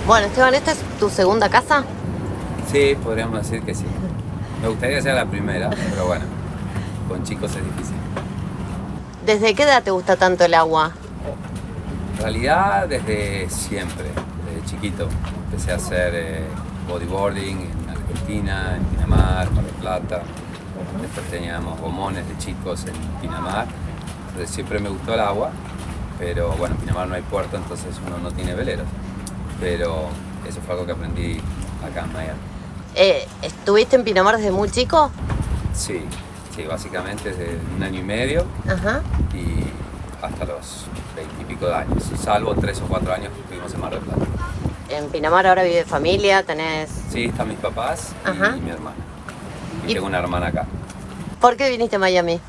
Bueno, Esteban, ¿esta es tu segunda casa? Sí, podríamos decir que sí. Me gustaría que sea la primera, pero bueno, con chicos es difícil. ¿Desde qué edad te gusta tanto el agua? En realidad, desde siempre, desde chiquito. Empecé a hacer bodyboarding en Argentina, en Pinamar, Mar del Plata. Después teníamos gomones de chicos en Pinamar. Entonces siempre me gustó el agua, pero bueno, en Pinamar no hay puerto, entonces uno no tiene veleros. Pero eso fue algo que aprendí acá en Miami. ¿Estuviste en Pinamar desde muy chico? Sí, básicamente desde 1 año y medio. Ajá. Y hasta los 20 y pico de años, salvo 3 o 4 años que estuvimos en Mar del Plata. ¿En Pinamar ahora vive familia? ¿Tenés...? Sí, están mis papás Ajá. y mi hermana. Y tengo una hermana acá. ¿Por qué viniste a Miami?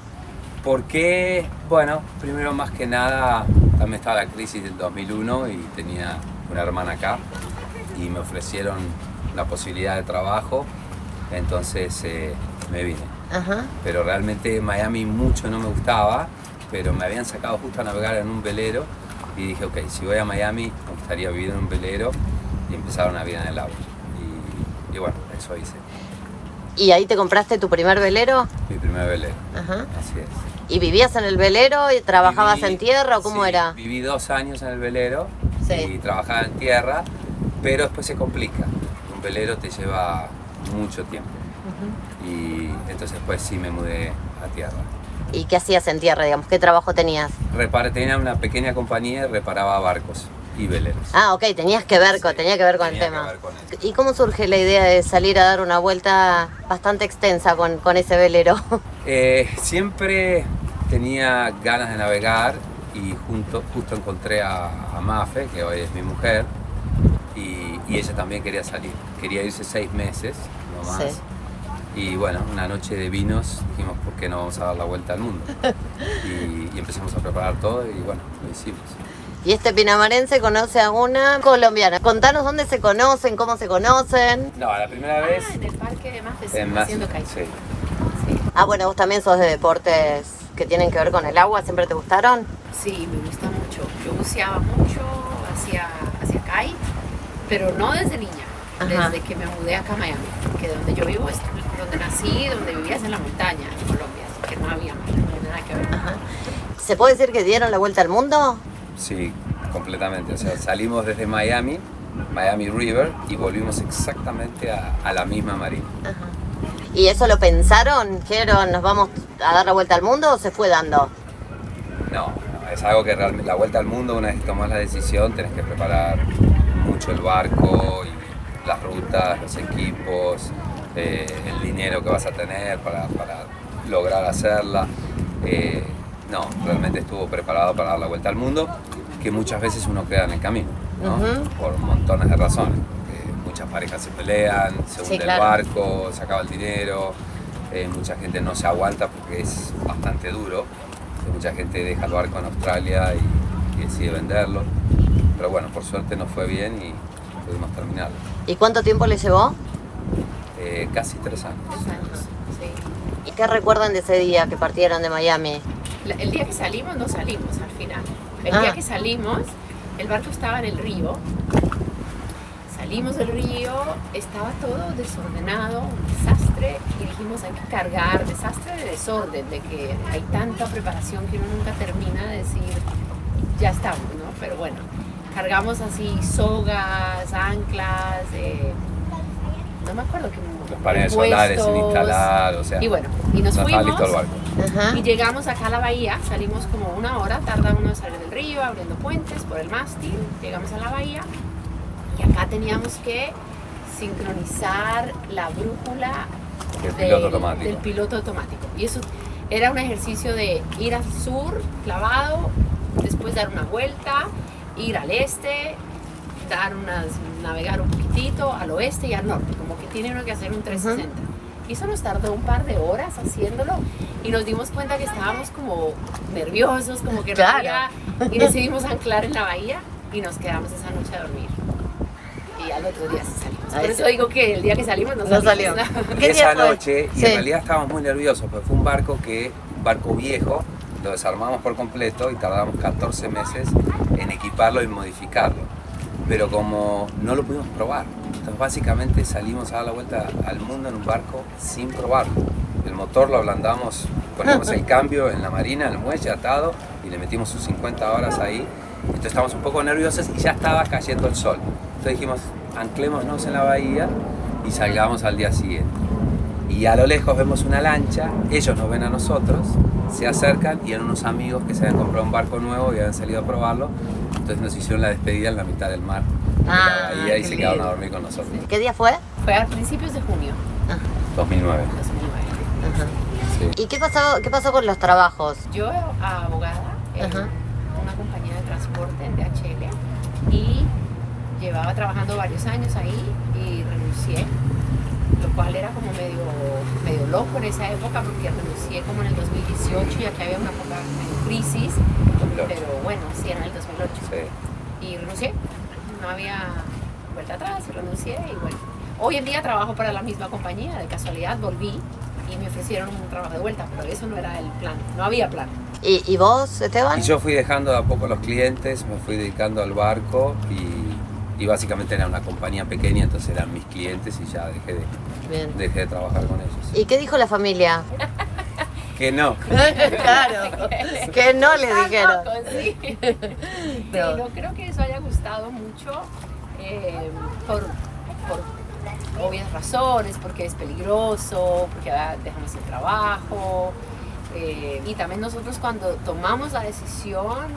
Porque, bueno, primero más que nada, también estaba la crisis del 2001 y tenía una hermana acá y me ofrecieron la posibilidad de trabajo, entonces me vine. Ajá. Pero realmente Miami mucho no me gustaba, pero me habían sacado justo a navegar en un velero y dije, ok, si voy a Miami me gustaría vivir en un velero y empezar una vida en el agua. Y bueno, eso hice. ¿Y ahí te compraste tu primer velero? Mi primer velero. Ajá. Así es. ¿Y vivías en el velero y trabajabas en tierra o cómo sí, era? Viví 2 años en el velero Sí. y trabajaba en tierra, pero después se complica. Un velero te lleva mucho tiempo. Y entonces después sí me mudé a tierra. ¿Y qué hacías en tierra, digamos? ¿Qué trabajo tenías? Tenía una pequeña compañía y reparaba barcos y veleros. Ah, ok, tenía que ver con el Tenía tema. que ver con eso. ¿Y cómo surge la idea de salir a dar una vuelta bastante extensa con ese velero? Siempre tenía ganas de navegar y justo encontré a Mafe, que hoy es mi mujer, y ella también quería salir. Quería irse 6 meses, no más. Sí. Y bueno, una noche de vinos dijimos, ¿por qué no vamos a dar la vuelta al mundo? Y empezamos a preparar todo y bueno, lo hicimos. Y este pinamarense conoce a una colombiana. Contanos dónde se conocen, cómo se conocen. No, la primera vez... En el parque de Mafe, en haciendo Mafe, kite. sí. Ah, bueno, vos también sos de deportes que tienen que ver con el agua. ¿Siempre te gustaron? Sí, me gusta mucho. Yo buceaba mucho, hacía kite, pero no desde niña, Ajá. desde que me mudé acá a Miami, que donde yo vivo es donde nací, donde vivías en la montaña, en Colombia, así que no había nada que ver. Ajá. ¿Se puede decir que dieron la vuelta al mundo? Sí, completamente. O sea, salimos desde Miami River, y volvimos exactamente a la misma marina. Ajá. ¿Y eso lo pensaron? ¿Dijeron nos vamos a dar la vuelta al mundo o se fue dando? No, es algo que realmente, la vuelta al mundo, una vez que tomas la decisión, tenés que preparar mucho el barco, y las rutas, los equipos, el dinero que vas a tener para lograr hacerla. No, realmente estuvo preparado para dar la vuelta al mundo, que muchas veces uno queda en el camino, ¿no? Por montones de razones. Muchas parejas se pelean, se hunde el barco, se acaba el dinero, mucha gente no se aguanta porque es bastante duro. Mucha gente deja el barco en Australia y decide venderlo. Pero bueno, por suerte nos fue bien y pudimos terminarlo. ¿Y cuánto tiempo le llevó? Casi 3 años. 3 años, sí. ¿Y qué recuerdan de ese día que partieron de Miami? El día que salimos, no salimos al final. El día que salimos, el barco estaba en el río. Salimos del río, estaba todo desordenado, un desastre, y dijimos hay que cargar, desastre de desorden, de que hay tanta preparación que uno nunca termina de decir, ya estamos, ¿no? Pero bueno, cargamos así sogas, anclas, no me acuerdo qué. Los paneles solares sin instalar, o sea, y bueno, y nos no fuimos. estaba listo el barco. Ajá. Y llegamos acá a la bahía, salimos como 1 hora, tarda uno en salir del río, abriendo puentes por el mástil, llegamos a la bahía y acá teníamos que sincronizar la brújula del piloto automático. Y eso era un ejercicio de ir al sur, clavado, después dar una vuelta, ir al este, navegar un poquitito al oeste y al norte, como que tiene uno que hacer un 360. Y eso nos tardó un par de horas haciéndolo y nos dimos cuenta que estábamos como nerviosos, como que no había, y decidimos anclar en la bahía y nos quedamos esa noche a dormir. Y al otro día sí salimos. Por eso digo que el día que salimos no salimos. Esa noche, y en realidad estábamos muy nerviosos, porque fue un barco viejo, lo desarmamos por completo y tardamos 14 meses en equiparlo y modificarlo. Pero como no lo pudimos probar, entonces básicamente salimos a dar la vuelta al mundo en un barco sin probarlo. El motor lo ablandamos, ponemos el cambio en la marina, en el muelle atado, y le metimos sus 50 horas ahí. Entonces estábamos un poco nerviosos y ya estaba cayendo el sol. Entonces dijimos, anclémonos en la bahía y salgamos al día siguiente. Y a lo lejos vemos una lancha, ellos nos ven a nosotros, se acercan y eran unos amigos que se habían comprado un barco nuevo y habían salido a probarlo. Entonces nos hicieron la despedida en la mitad del mar, de la bahía, y se quedaron a dormir con nosotros. ¿Qué día fue? Fue a principios de junio. 2009. 2009. Sí. ¿Y qué pasó con los trabajos? Yo, abogada en una compañía de transporte en DHL, y llevaba trabajando varios años ahí y renuncié, lo cual era como medio loco en esa época, porque renuncié como en el 2018 y aquí había una poca crisis, 2008. pero bueno, sí, era en el 2008. Sí. Y renuncié, no había vuelta atrás, y renuncié, y bueno, hoy en día trabajo para la misma compañía, de casualidad volví y me ofrecieron un trabajo de vuelta, pero eso no era el plan, no había plan. ¿Y vos, Esteban? Y yo fui dejando de a poco los clientes, me fui dedicando al barco y básicamente era una compañía pequeña, entonces eran mis clientes y ya dejé de trabajar con ellos. ¿Y qué dijo la familia? Que no. Claro, que no le dijeron. Sí. No. No creo que eso haya gustado mucho por obvias razones, porque es peligroso, porque dejamos el trabajo. Y también nosotros cuando tomamos la decisión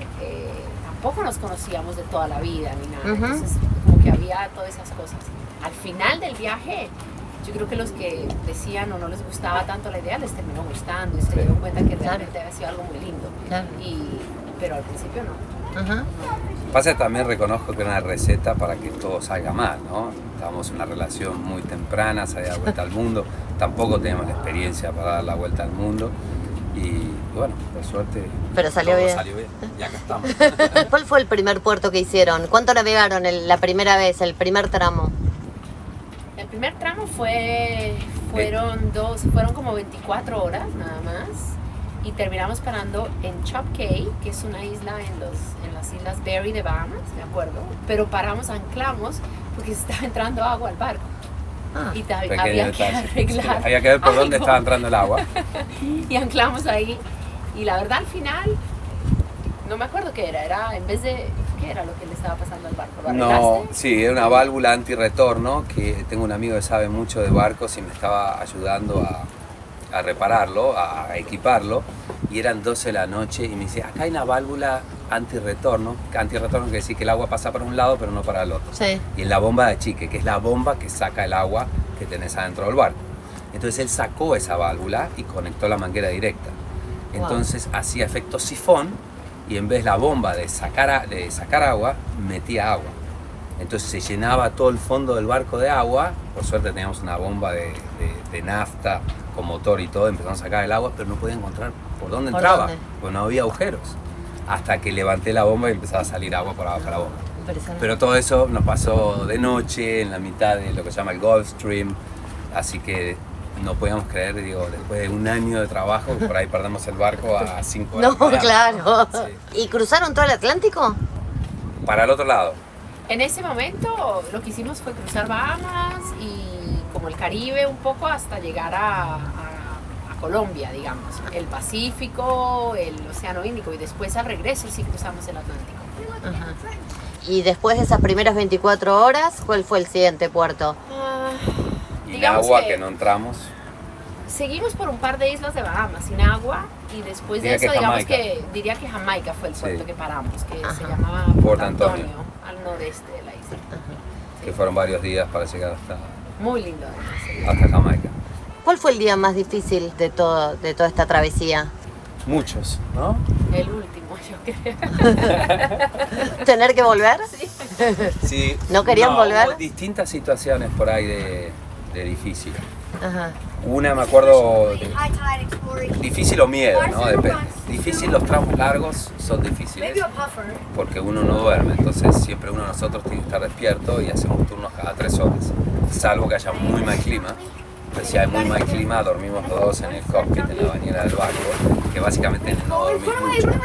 tampoco nos conocíamos de toda la vida ni nada. Entonces como que había todas esas cosas. Al final del viaje, yo creo que los que decían o no les gustaba tanto la idea les terminó gustando y se dieron cuenta que realmente había sido algo muy lindo. Claro. Pero al principio no. Pasa que también reconozco que era una receta para que todo salga mal, ¿no? Estábamos en una relación muy temprana, se había dado vuelta al mundo, tampoco teníamos la experiencia para dar la vuelta al mundo. Y bueno, por suerte pero salió bien. Y acá estamos. ¿Cuál fue el primer puerto que hicieron? ¿Cuánto navegaron la primera vez, el primer tramo? El primer tramo fueron como 24 horas nada más, y terminamos parando en Chop Cay, que es una isla en las islas Berry de Bahamas, me acuerdo, pero anclamos porque se estaba entrando agua al barco. Y había que arreglar. Había que ver por dónde estaba entrando el agua. Y anclamos ahí. Y la verdad, al final, no me acuerdo qué era. En vez de. ¿Qué era lo que le estaba pasando al barco? ¿Lo arreglaste? No, sí, era una válvula antirretorno, que tengo un amigo que sabe mucho de barcos y me estaba ayudando a repararlo, a equiparlo. Y eran 12 de la noche y me dice, acá hay una válvula antirretorno quiere decir que el agua pasa para un lado pero no para el otro. Sí. Y en la bomba de achique, que es la bomba que saca el agua que tenés adentro del barco. Entonces él sacó esa válvula y conectó la manguera directa. Entonces hacía efecto sifón y en vez la bomba de sacar agua, metía agua. Entonces se llenaba todo el fondo del barco de agua. Por suerte teníamos una bomba de nafta con motor y todo, empezamos a sacar el agua, pero no podía encontrar por dónde entraba, porque no había agujeros. Hasta que levanté la bomba y empezaba a salir agua por abajo de la bomba. Pero todo eso nos pasó de noche, en la mitad de lo que se llama el Gulf Stream, así que no podíamos creer, después de un año de trabajo, por ahí perdemos el barco a 5 horas. No, claro. Sí. ¿Y cruzaron todo el Atlántico? Para el otro lado. En ese momento lo que hicimos fue cruzar Bahamas y como el Caribe un poco hasta llegar a Colombia, digamos. El Pacífico, el Océano Índico, y después al regreso sí cruzamos el Atlántico. Ajá. Y después de esas primeras 24 horas, ¿cuál fue el siguiente puerto? Sin agua que no entramos. Seguimos por un par de islas de Bahamas sin agua y después de eso diría que Jamaica fue el puerto que paramos, que se llamaba Port Antonio, al noreste de la isla. Que fueron varios días para llegar hasta... Muy lindo. Hasta Jamaica. ¿Cuál fue el día más difícil de toda esta travesía? Muchos, ¿no? El último, yo creo. ¿Tener que volver? Sí. Sí. ¿No querían volver? Hubo distintas situaciones por ahí de difícil. Ajá. Una me acuerdo, difícil o miedo, ¿no? Depende. Difícil, los tramos largos son difíciles porque uno no duerme, entonces siempre uno de nosotros tiene que estar despierto y hacemos turnos cada 3 horas, salvo que haya muy mal clima. Entonces, si hay muy mal clima, dormimos los dos en el cockpit, en la bañera del barco, que básicamente no dormís mucho.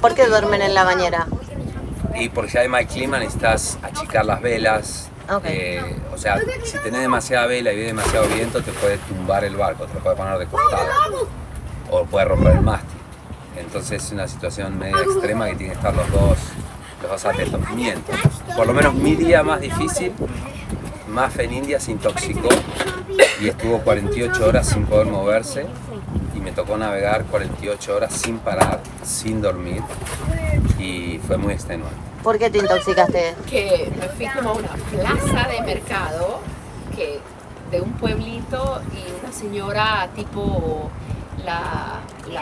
¿Por qué duermen en la bañera? Y porque si hay mal clima necesitas achicar las velas. Ok. O sea, si tenés demasiada vela y viene demasiado viento, te puede tumbar el barco, te lo puede poner de costado o puede romper el mástil. Entonces es una situación medio extrema que tienen que estar los dos atentos. Miento. Por lo menos mi día más difícil, Mafe en India se intoxicó y estuvo 48 horas sin poder moverse y me tocó navegar 48 horas sin parar, sin dormir y fue muy extenuante. ¿Por qué te intoxicaste? Que me fui como a una plaza de mercado que de un pueblito y una señora tipo la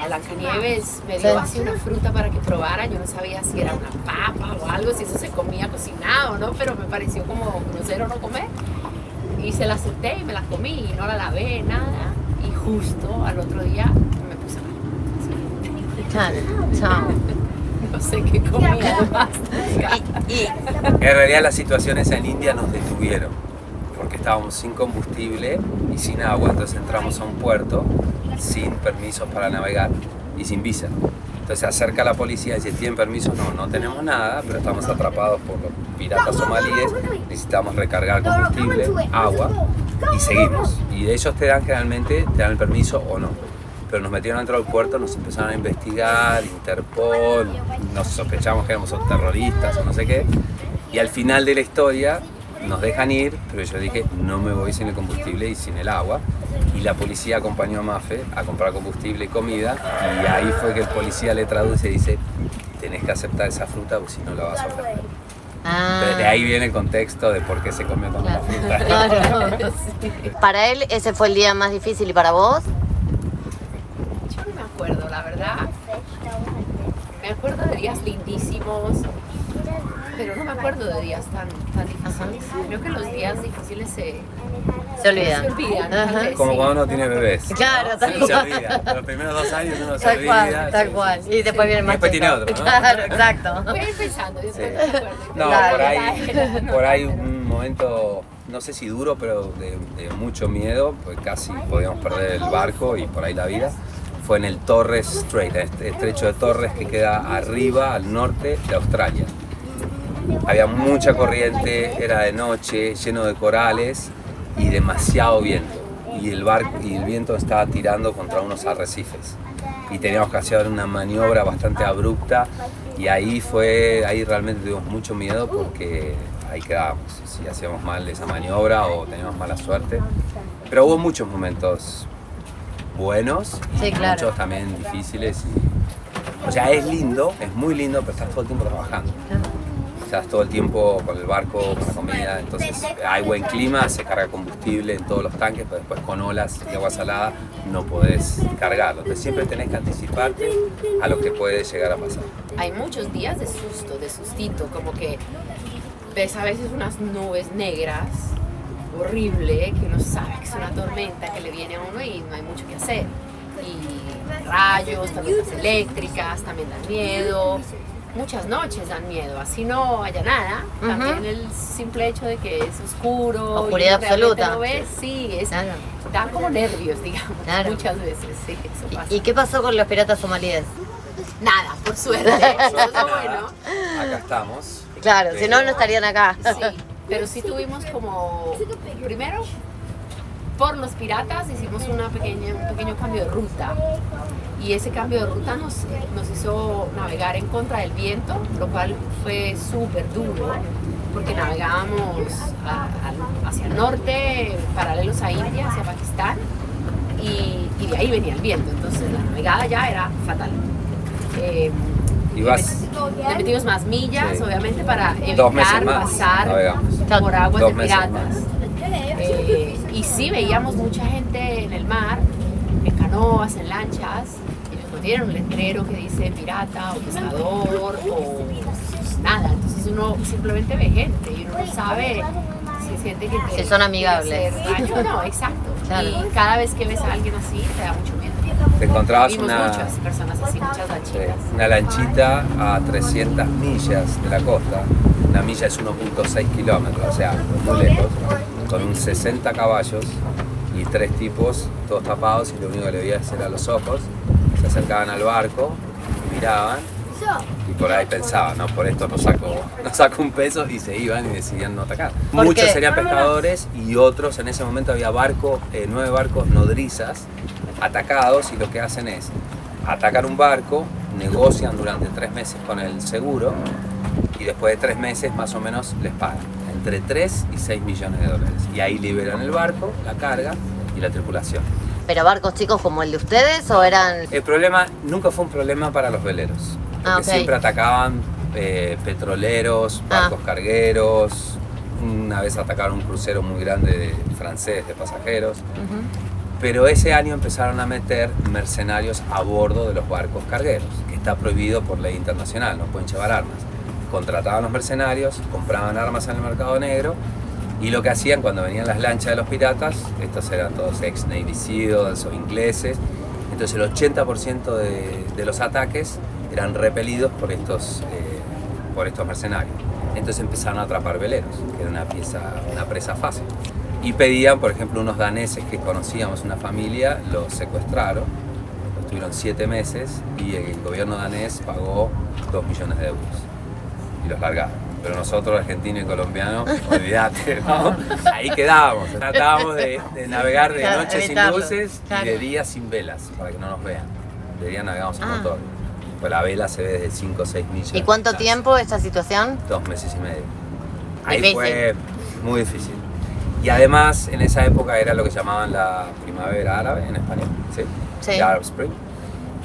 Blancanieves me dio así una fruta para que probara. Yo no sabía si era una papa o algo, si eso se comía cocinado, ¿no? Pero me pareció como grosero no comer. Y se la acepté y me la comí y no la lavé, nada. Y justo al otro día me puse mal. Chao. No sé qué comía más. En realidad las situaciones en India nos detuvieron porque estábamos sin combustible y sin agua, entonces entramos a un puerto sin permisos para navegar y sin visa. Entonces se acerca la policía y dice, ¿tienen permisos? No tenemos nada, pero estamos atrapados por los piratas somalíes, necesitamos recargar combustible, agua y seguimos. Y ellos generalmente te dan el permiso o no. Pero nos metieron dentro del puerto, nos empezaron a investigar, Interpol, nos sospechamos que éramos terroristas o no sé qué. Y al final de la historia nos dejan ir, pero yo dije, no me voy sin el combustible y sin el agua. Y la policía acompañó a Mafe a comprar combustible y comida. Y ahí fue que el policía le traduce y dice, tenés que aceptar esa fruta porque si no la vas a perder. Entonces, de ahí viene el contexto de por qué se comió con la fruta. Claro. Para él ese fue el día más difícil y para vos. Yo no me acuerdo, la verdad. Me acuerdo de días lindísimos, pero no me acuerdo de días tan difíciles. Creo que los días difíciles se olvidan. Tal vez, Como sí. cuando uno tiene bebés. Claro, tal Se cual. olvida. Los primeros 2 años uno se Tal olvida. cual, tal cual. Y después viene más Después tiene chico. otro, ¿no? Claro, exacto. Voy a ir pensando, después Sí. me acuerdo. No, Claro. por ahí un momento, no sé si duro, pero de mucho miedo, pues casi podíamos perder el barco y por ahí la vida. Fue en el Torres Strait, este estrecho de Torres que queda arriba, al norte de Australia. Había mucha corriente, era de noche, lleno de corales y demasiado viento. Y el viento estaba tirando contra unos arrecifes. Y teníamos que hacer una maniobra bastante abrupta y ahí realmente tuvimos mucho miedo porque ahí quedábamos. Si hacíamos mal esa maniobra o teníamos mala suerte. Pero hubo muchos momentos buenos y Sí, claro. muchos también difíciles. O sea, es lindo, es muy lindo, pero estás todo el tiempo trabajando. Estás todo el tiempo con el barco, con la comida, entonces hay buen clima, se carga combustible en todos los tanques, pero después con olas y agua salada no podés cargarlo. Entonces siempre tenés que anticiparte a lo que puede llegar a pasar. Hay muchos días de susto, de sustito, como que ves a veces unas nubes negras, horrible, que uno sabe que es una tormenta que le viene a uno y no hay mucho que hacer. Y rayos, tormentas eléctricas, también dan miedo. Muchas noches dan miedo, así no haya nada, también el simple hecho de que es oscuro, Oscuridad y realmente absoluta. no ves, sí, Claro. da como nervios, digamos, Claro. muchas veces, sí, eso pasa. ¿Y qué pasó con los piratas somalíes? Nada, por suerte, eso es lo bueno. Acá estamos. Claro, si no, no estarían acá. Sí, pero sí tuvimos como, primero, por los piratas hicimos un pequeño cambio de ruta. Y ese cambio de ruta nos hizo navegar en contra del viento, lo cual fue súper duro, porque navegábamos hacia el norte, paralelos a India, hacia Pakistán, y de ahí venía el viento, entonces la navegada ya era fatal. Y vas Le metimos más millas, Sí. obviamente, para 2 meses evitar más, pasar navegamos. por aguas 2 de meses piratas. Y sí, veíamos mucha gente en el mar, en canoas, en lanchas. Ellos no tienen un letrero que dice pirata o pescador o nada. Entonces uno simplemente ve gente y uno no sabe si siente que Si son amigables. quiere hacer daño. No, exacto. Claro. Y cada vez que ves a alguien así, te da mucho miedo. Te encontrabas Vimos muchas personas así, muchas lanchitas. una lanchita a 300 millas de la costa. Una milla es 1.6 kilómetros, o sea, muy lejos, con un 60 caballos y 3 tipos, todos tapados, y lo único que le veías era los ojos. Se acercaban al barco, miraban y por ahí pensaban, no, por esto no saco un peso, y se iban y decidían no atacar. ¿Por Muchos qué? serían pescadores y otros, en ese momento había 9 barcos nodrizas atacados, y lo que hacen es atacar un barco, negocian durante 3 meses con el seguro y después de 3 meses más o menos les pagan entre 3 y 6 millones de dólares. Y ahí liberan el barco, la carga y la tripulación. ¿Pero barcos chicos como el de ustedes o eran...? El problema nunca fue un problema para los veleros, porque ok. siempre atacaban petroleros, barcos cargueros. Una vez atacaron un crucero muy grande francés de pasajeros. Pero ese año empezaron a meter mercenarios a bordo de los barcos cargueros, que está prohibido por ley internacional, no pueden llevar armas. Contrataban los mercenarios, compraban armas en el mercado negro, y lo que hacían cuando venían las lanchas de los piratas, estos eran todos ex Navy SEALs o ingleses, entonces el 80% de los ataques eran repelidos por estos mercenarios. Entonces empezaron a atrapar veleros, que era una presa fácil. Y pedían, por ejemplo, unos daneses que conocíamos, una familia, los secuestraron, los tuvieron 7 meses, y el gobierno danés pagó 2 millones de euros y los largaron. Pero nosotros, argentinos y colombianos, olvídate, ¿no? Ahí quedábamos. Tratábamos de navegar de Claro, noche sin evitarlo. luces Claro. y de día sin velas, para que no nos vean. De día navegamos en motor. Pues la vela se ve desde 5 o 6 millas. ¿Y cuánto tiempo esta situación? 2 meses y medio. Ahí Difícil. fue muy difícil. Y además, en esa época era lo que llamaban la primavera árabe en español, ¿sí? Sí. The Arab Spring.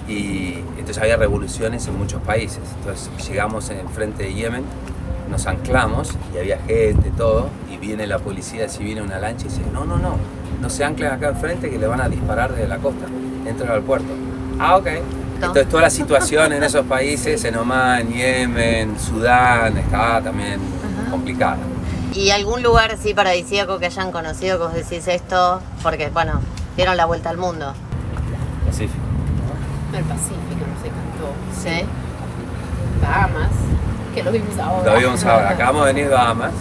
Y entonces había revoluciones en muchos países. Entonces llegamos enfrente de Yemen, nos anclamos y había gente, todo, y viene la policía, si viene una lancha y dice, no se anclen acá enfrente que le van a disparar desde la costa, entran al puerto. Ah, ok. Entonces toda la situación en esos países, en Omán, Yemen, Sudán, estaba también complicada. ¿Y algún lugar así paradisíaco que hayan conocido que vos decís esto? Porque, bueno, dieron la vuelta al mundo. Pacífico. El Pacífico nos encantó. Sí. Bahamas, que lo vimos ahora. Lo vimos ahora. Acabamos de venir de Bahamas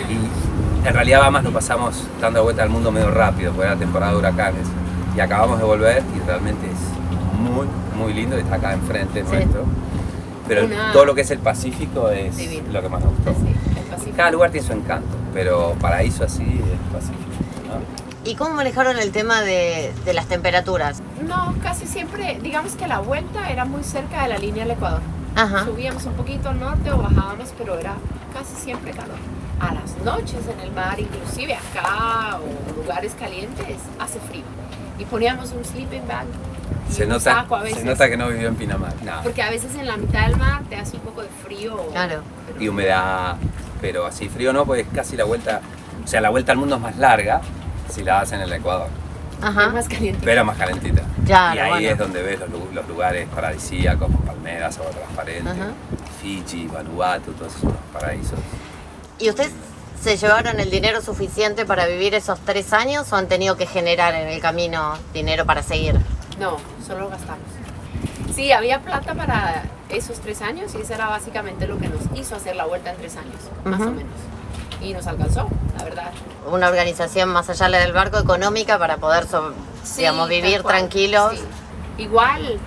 y en realidad Bahamas lo pasamos dando la vuelta al mundo medio rápido, porque era temporada de huracanes. Y acabamos de volver y realmente es muy, muy lindo y está acá enfrente nuestro. Pero todo lo que es el Pacífico es divino. lo que más nos gustó. Sí, el Pacífico. Cada lugar tiene su encanto, pero paraíso así es el Pacífico, ¿no? ¿Y cómo manejaron el tema de las temperaturas? No, casi siempre, digamos que la vuelta era muy cerca de la línea del Ecuador. Ajá. Subíamos un poquito al norte o bajábamos, pero era casi siempre calor. A las noches en el mar, inclusive acá o lugares calientes, hace frío. Y poníamos un sleeping bag y Se un nota, saco a veces. se nota que no vivió en Pinamar. No. Porque a veces en la mitad del mar te hace un poco de frío. Claro. Y humedad, pero así frío no, porque es casi la vuelta, o sea, la vuelta al mundo es más larga si la hacen en el Ecuador, Ajá. Es más caliente. pero más calentita. Claro, y ahí bueno. es donde ves los lugares paradisíacos, con palmeras, agua transparente, Ajá. Fiji, Vanuatu, todos esos paraísos. ¿Y ustedes se llevaron el dinero suficiente para vivir esos 3 años o han tenido que generar en el camino dinero para seguir? No, solo lo gastamos. Sí, había plata para esos 3 años y eso era básicamente lo que nos hizo hacer la vuelta en 3 años, más o menos. Y nos alcanzó, la verdad. Una organización más allá del barco económica para poder, Sí, digamos, vivir tal cual, tranquilos. sí. Igual,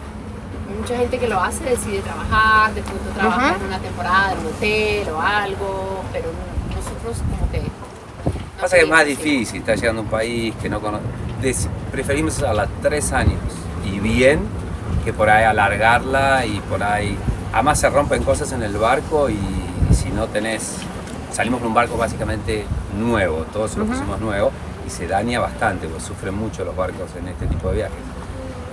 mucha gente que lo hace decide trabajar, de pronto trabajar en una temporada en un hotel o algo, pero nosotros como que... no Pasa que es más queríamos ir. difícil, está llegando a un país que no conoce. Preferimos hacerla 3 años y bien, que por ahí alargarla y por ahí... Además se rompen cosas en el barco y si no tenés... Salimos con un barco básicamente nuevo, todos lo pusimos nuevo y se daña bastante, porque sufren mucho los barcos en este tipo de viajes.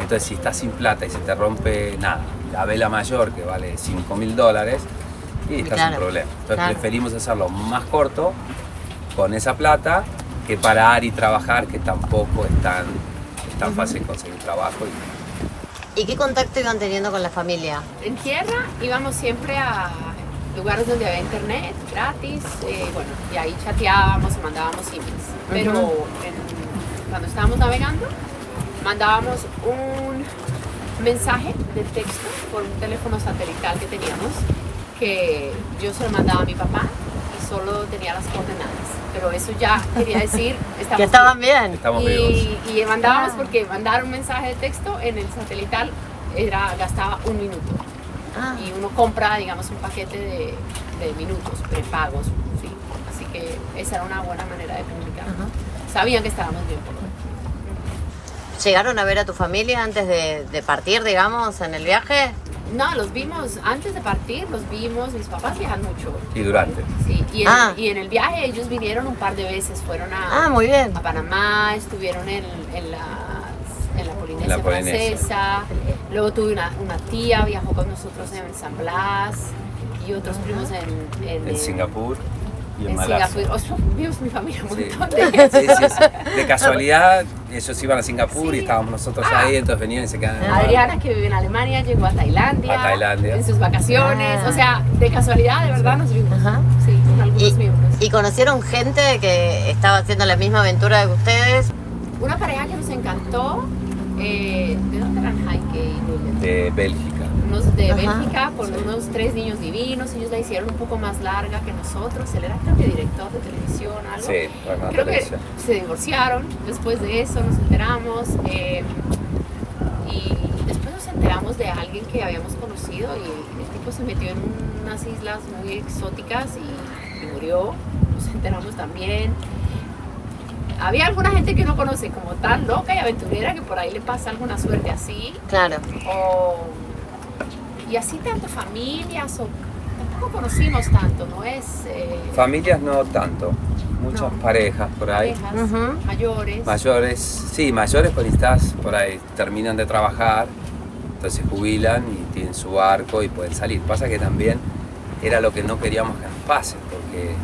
Entonces si estás sin plata y se te rompe nada, la vela mayor que vale $5.000 y estás Claro, sin problema. Entonces claro. preferimos hacerlo más corto con esa plata que parar y trabajar, que tampoco es tan fácil conseguir trabajo. ¿Y qué contacto iban teniendo con la familia? En tierra íbamos siempre a lugares donde había internet gratis, bueno, y ahí chateábamos y mandábamos emails. Pero en cuando estábamos navegando, mandábamos un mensaje de texto por un teléfono satelital que teníamos, que yo se lo mandaba a mi papá y solo tenía las coordenadas. Pero eso ya quería decir Que estaban bien. Estamos vivos. y mandábamos porque mandar un mensaje de texto en el satelital gastaba 1 minuto. Ah, Y uno compra, digamos, un paquete de minutos prepagos, ¿sí? Así que esa era una buena manera de comunicar. Ajá. Sabían que estábamos bien por lo menos. ¿llegaron a ver a tu familia antes de partir, digamos, en el viaje? No, los vimos antes de partir, los vimos, mis papás viajan mucho. Y durante. Sí, Ah. y en el viaje ellos vinieron un par de veces, fueron a Muy bien. Panamá, estuvieron en la Polinesia Francesa, luego tuve una tía, viajó con nosotros en San Blas y otros primos En Singapur y en en Malasia. Singapur. Oh, vimos mi familia un Sí. montón de Sí. De casualidad, ellos iban a Singapur Sí. y estábamos nosotros ahí, entonces venían y se quedaban en el barco. Adriana, que vive en Alemania, llegó a Tailandia, en sus vacaciones. Ah. O sea, de casualidad, de verdad nos vimos. Ajá. Sí, con algunos miembros. ¿Y conocieron gente que estaba haciendo la misma aventura que ustedes? Una pareja que nos encantó, ¿de dónde eran Heike y Julian? De Bélgica. Unos de Ajá. Bélgica, con unos 3 niños divinos. Ellos la hicieron un poco más larga que nosotros. Él era, creo que, director de televisión, algo. Sí, bueno, Creo que televisión. se divorciaron, después de eso nos enteramos y después nos enteramos de alguien que habíamos conocido y el tipo se metió en unas islas muy exóticas y murió, nos enteramos también. Había alguna gente que uno conoce como tan loca y aventurera que por ahí le pasa alguna suerte así, Claro. y así tanto familias o tampoco conocimos tanto, ¿no es? Familias no tanto, muchas No. parejas por ahí. Parejas Ujú. mayores. Mayores, sí, mayores estás por ahí, terminan de trabajar, entonces se jubilan y tienen su barco y pueden salir. Pasa que también era lo que no queríamos que nos pase, porque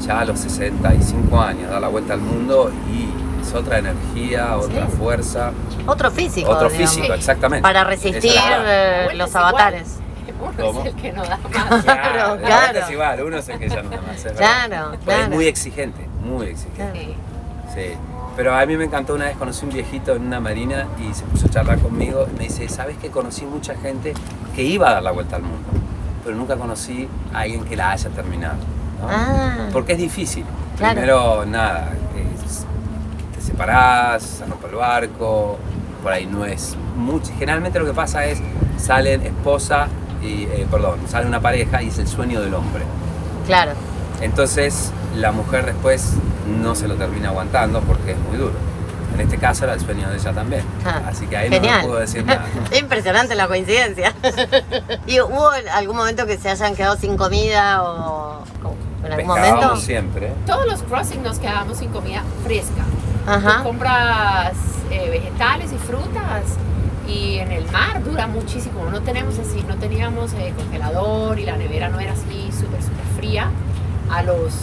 ya a los 65 años dar la vuelta al mundo y es otra energía, otra Sí. fuerza, Otro físico. otro digamos. físico, exactamente. Para Esa resistir es la verdad. Bueno, los es igual. avatares. Uno ¿Cómo? es el que no da más. Claro, Claro, la vuelta claro. es igual, uno es el que ya no da más, es verdad. Claro, Pero es claro. muy exigente, muy exigente. Sí. Sí, pero a mí me encantó. Una vez conocí un viejito en una marina y se puso a charlar conmigo y me dice, ¿sabes que conocí mucha gente que iba a dar la vuelta al mundo? Pero nunca conocí a alguien que la haya terminado, ¿no? Ah, Porque es difícil. Claro. Primero, nada, te separás, se rompe el barco, por ahí no es mucho. Generalmente lo que pasa es, salen sale una pareja y es el sueño del hombre. claro. Entonces la mujer después no se lo termina aguantando porque es muy duro. En este caso era el sueño de ella también. Ah, Así que ahí genial. no me puedo decir nada. Impresionante la coincidencia. ¿Y hubo algún momento que se hayan quedado sin comida o en algún momento? Pescábamos siempre. Todos los crossings nos quedábamos sin comida fresca. Ajá. Tú compras vegetales y frutas y en el mar dura muchísimo. No teníamos congelador y la nevera no era así súper fría. A los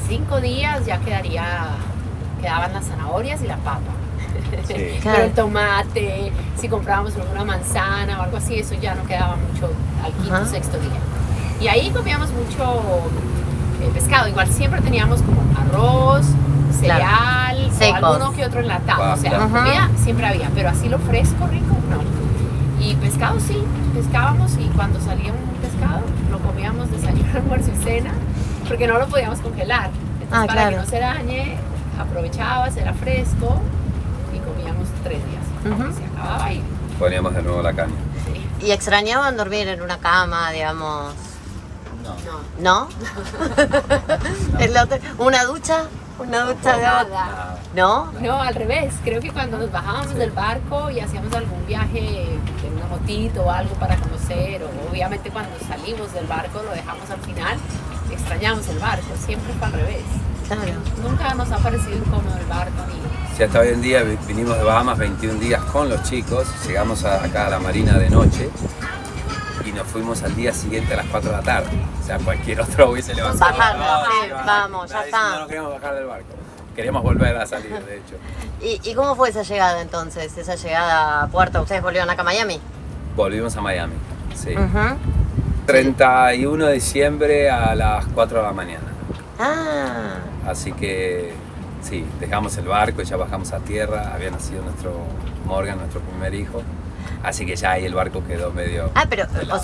5 días ya quedaban las zanahorias y la papa. Sí. Claro. Pero el tomate, si comprábamos una manzana o algo así, eso ya no quedaba mucho al quinto, Ajá. sexto día. Y ahí comíamos mucho pescado. Igual siempre teníamos como arroz, cereal, Secos. o alguno que otro enlatado. O sea, Ajá. comida siempre había, pero así lo fresco, rico, no. Y pescado sí, pescábamos y cuando salía un pescado lo comíamos desayuno, almuerzo y cena, porque no lo podíamos congelar. Entonces, Ah, para claro. que no se dañe, aprovechabas, era fresco y comíamos 3 días. Ujú. Se acababa y Poníamos de nuevo la caña. sí. ¿Y extrañaban dormir en una cama, digamos? No. No. ¿No? ¿El hotel? ¿Una ducha? ¿Una ducha de agua? Nada. ¿No? No, al revés. Creo que cuando nos bajábamos del barco y hacíamos algún viaje en una motito o algo para conocer, o obviamente cuando salimos del barco lo dejamos al final, extrañamos el barco. Siempre fue al revés. Claro. Nunca nos ha parecido incómodo el barco ni... Si hasta hoy en día vinimos de Bahamas 21 días con los chicos, llegamos acá a la marina de noche y nos fuimos al día siguiente a las 4 de la tarde. O sea, cualquier otro hubiese levantado. Bajar, "No, sí, sí, vamos, ya nadie- está". No nos queríamos bajar del barco. Queríamos volver a salir, de hecho. ¿Y cómo fue esa llegada entonces? Esa llegada a puerto. ¿Ustedes volvieron acá a Miami? Volvimos a Miami, sí. Ujú. 31 de diciembre a las 4 de la mañana. Ah, Así que Sí, dejamos el barco y ya bajamos a tierra. Había nacido nuestro Morgan, nuestro primer hijo. Así que ya ahí el barco quedó medio... Pero, de lado.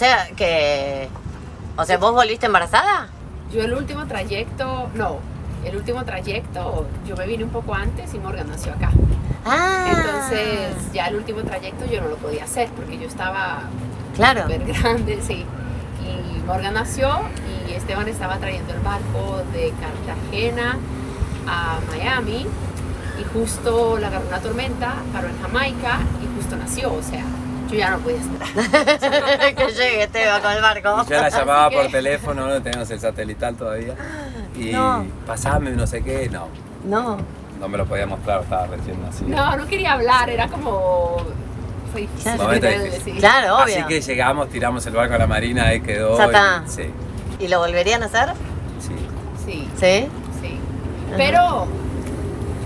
o sea, ¿vos volviste embarazada? Yo el último trayecto yo me vine un poco antes y Morgan nació acá. Entonces ya el último trayecto yo no lo podía hacer porque yo estaba claro. súper grande, sí. Y Morgan nació y Esteban estaba trayendo el barco de Cartagena a Miami y justo le agarró una tormenta, paró en Jamaica y justo nació, o sea, yo ya no podía esperar. Que llegue Esteban con el barco. Y yo la llamaba Así que- por teléfono, no teníamos el satelital todavía. Y No. pasame, no sé qué, No. no me lo podía mostrar, estaba recién nacido. No quería hablar, era como... Fue difícil. Claro. Momento de difícil. decir. Claro, obvio. Así que llegamos, tiramos el barco a la marina, ahí quedó. Ya está. Y, sí, ¿Y lo volverían a hacer? sí. Sí, Sí. sí. Ajá. Pero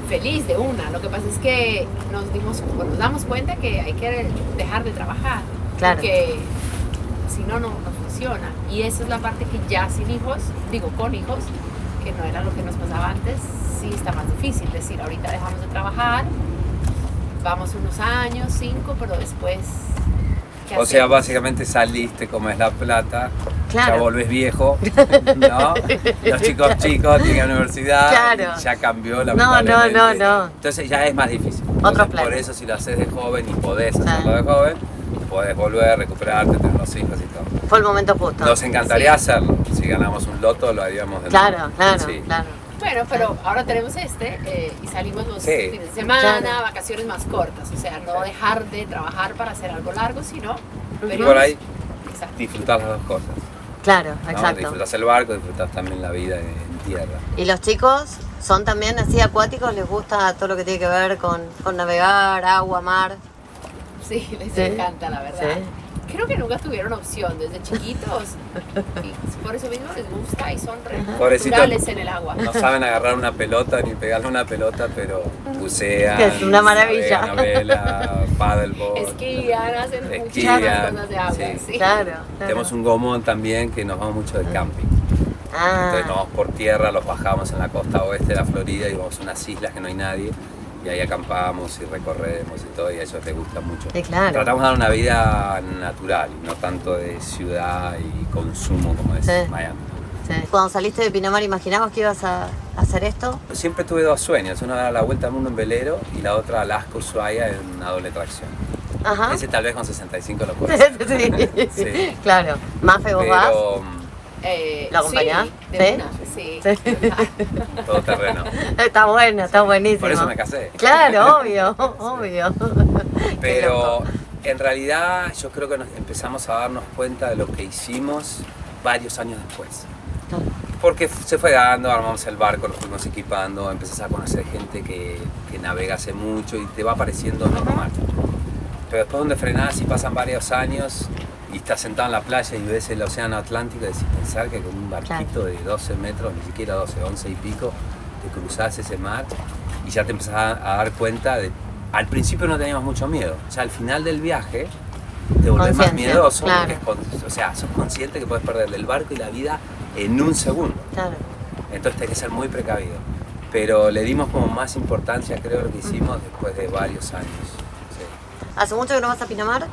feliz de una. Lo que pasa es que nos damos cuenta que hay que dejar de trabajar. Claro. Porque si no, no funciona. Y esa es la parte que ya sin hijos, con hijos, que no era lo que nos pasaba antes, sí está más difícil. Decir, ahorita dejamos de trabajar, vamos unos años, 5, pero después... ¿qué O sea, hacemos? básicamente saliste, comes la plata, Claro. ya volvés viejo, ¿no? Los chicos tienen universidad, Claro. y ya cambió la No. Entonces ya es más difícil. Otros Entonces, por planes. eso si lo haces de joven y podés Sí. hacerlo de joven, podés volver, recuperarte, tener los hijos y todo. Fue el momento justo. Nos encantaría Sí. hacerlo. Si ganamos un loto, lo haríamos de Claro, nuevo. claro, Sí. claro. Bueno, pero ahora tenemos y salimos los Sí. fines de semana, Claro. vacaciones más cortas. O sea, no dejar de trabajar para hacer algo largo, sino... Y por ahí Exacto. disfrutar las dos cosas. Claro, ¿no? exacto. Disfrutas el barco, disfrutas también la vida en tierra. ¿Y los chicos son también así acuáticos? ¿Les gusta todo lo que tiene que ver con navegar, agua, mar? Sí, les Sí. encanta, la verdad. Sí. Creo que nunca tuvieron opción desde chiquitos. Y por eso mismo les gusta y son Pobrecito. naturales en el agua. No saben agarrar una pelota ni pegarle una pelota, pero bucean, Que es una maravilla. navegan a vela, paddleboard. Esquían, hacen Esquían, muchas cosas de agua. sí. Sí. Claro. Tenemos un gomón también que nos vamos mucho de camping. Entonces nos Ah, vamos por tierra, los bajamos en la costa oeste de la Florida y vamos a unas islas que no hay nadie. Y ahí acampamos y recorremos y todo, y a ellos les gusta mucho. sí, claro. Tratamos de dar una vida natural, no tanto de ciudad y consumo como es Sí. Miami. Sí. Cuando saliste de Pinamar, ¿imaginabas que ibas a hacer esto? Siempre tuve dos sueños, uno era la vuelta al mundo en velero y la otra Alaska Ushuaia en una doble tracción. Ajá. Ese tal vez con 65 lo puedo hacer. Sí. Sí. Claro. Mafe, ¿vos vas? Pero ¿Lo acompañás? Sí, de ¿Sí? una, sí. Sí. todo terreno. Está bueno, está buenísimo. Por eso me casé. Claro, obvio, obvio. Qué Pero loco. en realidad yo creo que nos empezamos a darnos cuenta de lo que hicimos varios años después. Porque se fue dando, armamos el barco, lo fuimos equipando, empezás a conocer gente que navega hace mucho y te va pareciendo normal. Pero después donde frenás y pasan varios años y estás sentado en la playa y ves el océano Atlántico y decís, pensar que con un barquito de 12 metros, ni siquiera 12, 11 y pico, te cruzás ese mar y ya te empezás a dar cuenta de... Al principio no teníamos mucho miedo, ya al final del viaje te volvés más Conciencia, miedoso, claro. porque o sea, sos consciente que puedes perder el barco y la vida en un segundo. Claro. Entonces tenés que ser muy precavido. Pero le dimos como más importancia, creo, lo que hicimos después de varios años. Sí. ¿Hace mucho que no vas a Pinamar?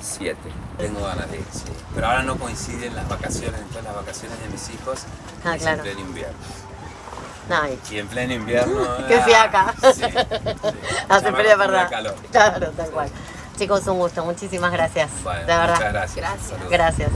7. Tengo ganas de ir, sí. Pero ahora no coinciden las vacaciones, entonces las vacaciones de mis hijos Ah, es claro. en pleno invierno. Ay, Y en pleno invierno... qué fiaca. Sí, sí. Hace Ya me frío, acostumbré ¿verdad? al calor. Claro, tal cual. Chicos, un gusto. Muchísimas gracias. Bueno, de verdad. muchas gracias. Gracias. Saludos. Gracias.